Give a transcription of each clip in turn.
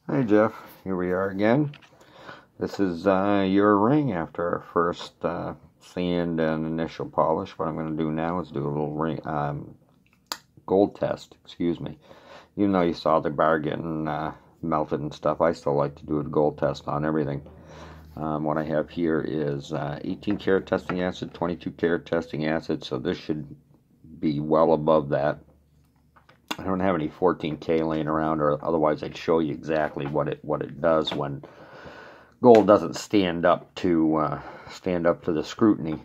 Hi Jeff, here we are again. This is your ring after our first sand and initial polish. What I'm going to do now is do a little ring gold test, excuse me. Even though you saw the bar getting melted and stuff, I still like to do a gold test on everything. What I have here is 18 karat testing acid, 22 karat testing acid, so this should be well above that. I don't have any 14K laying around, or otherwise I'd show you exactly what it does when gold doesn't stand up to the scrutiny.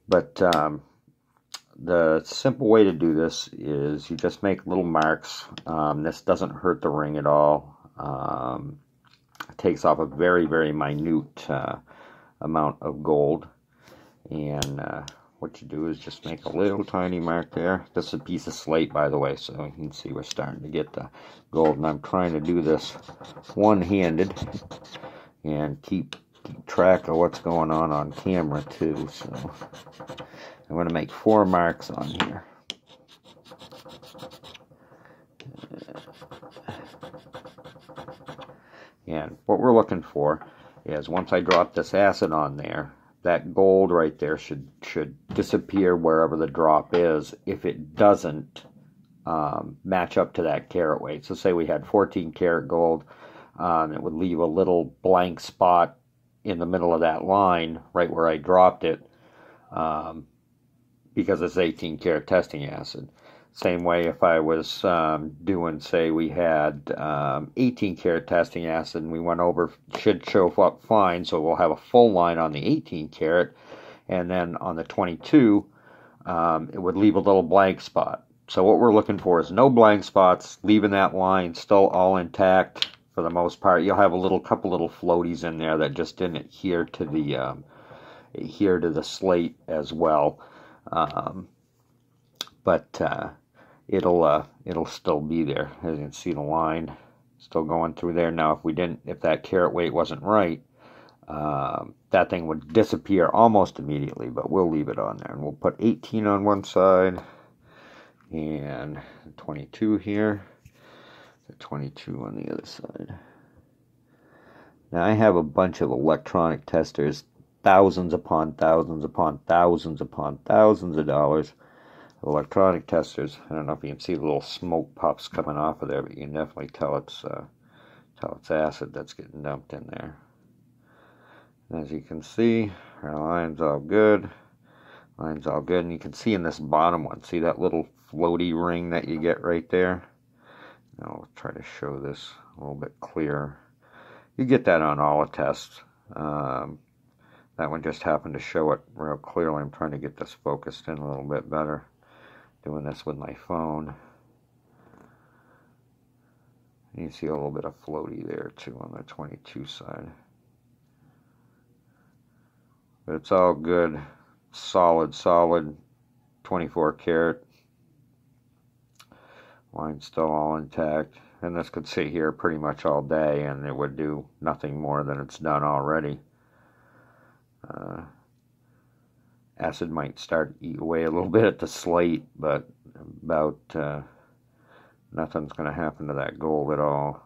But the simple way to do this is you just make little marks. This doesn't hurt the ring at all. It takes off a very, very minute amount of gold, and what you do is just make a little tiny mark there. This is a piece of slate, by the way, so you can see we're starting to get the gold. And I'm trying to do this one-handed and keep track of what's going on camera too. So I'm going to make 4 marks on here. And what we're looking for is once I drop this acid on there, that gold right there should disappear wherever the drop is if it doesn't match up to that carat weight. So say we had 14 karat gold, it would leave a little blank spot in the middle of that line right where I dropped it, because it's 18 karat testing acid. Same way if I was doing, say we had 18 karat testing acid and we went over, should show up fine, so we'll have a full line on the 18 karat, and then on the 22 it would leave a little blank spot. So what we're looking for is no blank spots, leaving that line still all intact for the most part. You'll have a couple little floaties in there that just didn't adhere to the slate as well, but it'll still be there. As you can see, the line still going through there. Now if that carat weight wasn't right, that thing would disappear almost immediately, but we'll leave it on there, and we'll put 18 on one side and 22 here, the 22 on the other side. Now I have a bunch of electronic testers, thousands upon thousands upon thousands upon thousands of dollars. Electronic testers. I don't know if you can see the little smoke puffs coming off of there, but you can definitely tell it's acid that's getting dumped in there. And as you can see, our line's all good. Line's all good, and you can see in this bottom one, see that little floaty ring that you get right there? Now I'll try to show this a little bit clearer. You get that on all the tests. That one just happened to show it real clearly. I'm trying to get this focused in a little bit better. Doing this with my phone. You see a little bit of floaty there too on the 22 side. But it's all good. Solid 24 karat. Line's still all intact. And this could sit here pretty much all day and it would do nothing more than it's done already. Acid might start to eat away a little bit at the slate, but about nothing's going to happen to that gold at all.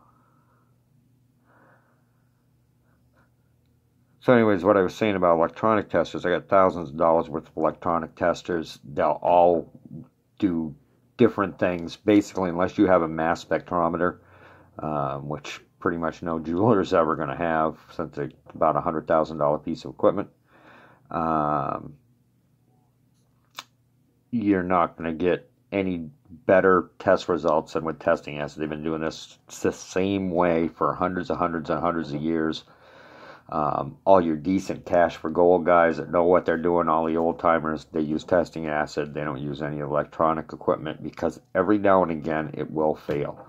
So anyways, what I was saying about electronic testers, I got thousands of dollars worth of electronic testers. They'll all do different things, basically, unless you have a mass spectrometer, which pretty much no jeweler's ever going to have, since it's about a $100,000 piece of equipment. You're not going to get any better test results than with testing acid. They've been doing this the same way for hundreds of years. All your decent cash for gold guys that know what they're doing, all the old timers, they use testing acid. They don't use any electronic equipment because every now and again it will fail.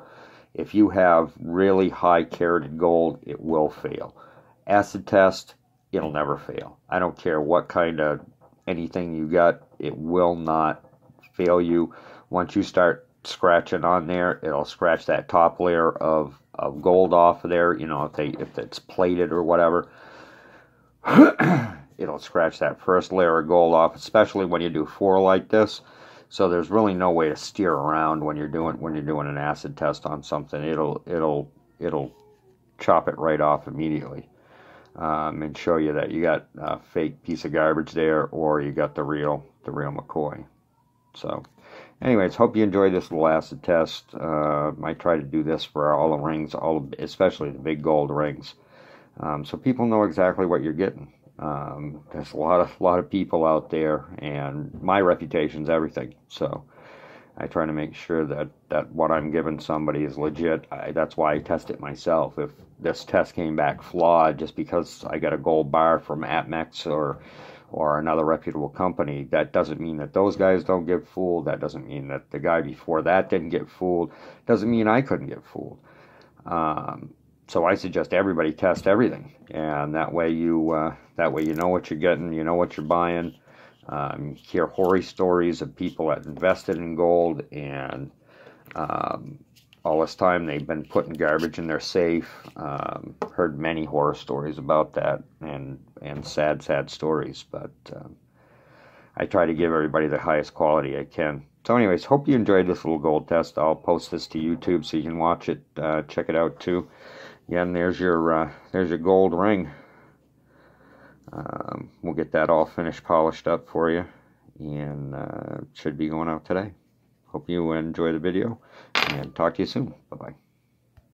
If you have really high carated gold, it will fail. Acid test, it'll never fail. I don't care what kind of anything you got, it will not fail you. Once you start scratching on there, it'll scratch that top layer of gold off of there. You know, if it's plated or whatever, it'll scratch that first layer of gold off, especially when you do 4 like this. So there's really no way to steer around when you're doing an acid test on something. It'll chop it right off immediately, and show you that you got a fake piece of garbage there, or you got the real McCoy. So, anyways, hope you enjoyed this little acid test. I try to do this for all the rings, especially the big gold rings, so people know exactly what you're getting. There's a lot of people out there, and my reputation's everything. So I try to make sure that what I'm giving somebody is legit. That's why I test it myself. If this test came back flawed just because I got a gold bar from APMEX or another reputable company, that doesn't mean that those guys don't get fooled. That doesn't mean that the guy before that didn't get fooled. Doesn't mean I couldn't get fooled. So I suggest everybody test everything, and that way you know what you're getting, you know what you're buying. Hear horror stories of people that invested in gold, and all this time they've been putting garbage in their safe. Heard many horror stories about that, and sad stories. But I try to give everybody the highest quality I can. So anyways, hope you enjoyed this little gold test. I'll post this to YouTube so you can watch it, check it out too. Again, there's your gold ring. We'll get that all finished, polished up for you, and it should be going out today. Hope you enjoy the video, and talk to you soon. Bye-bye.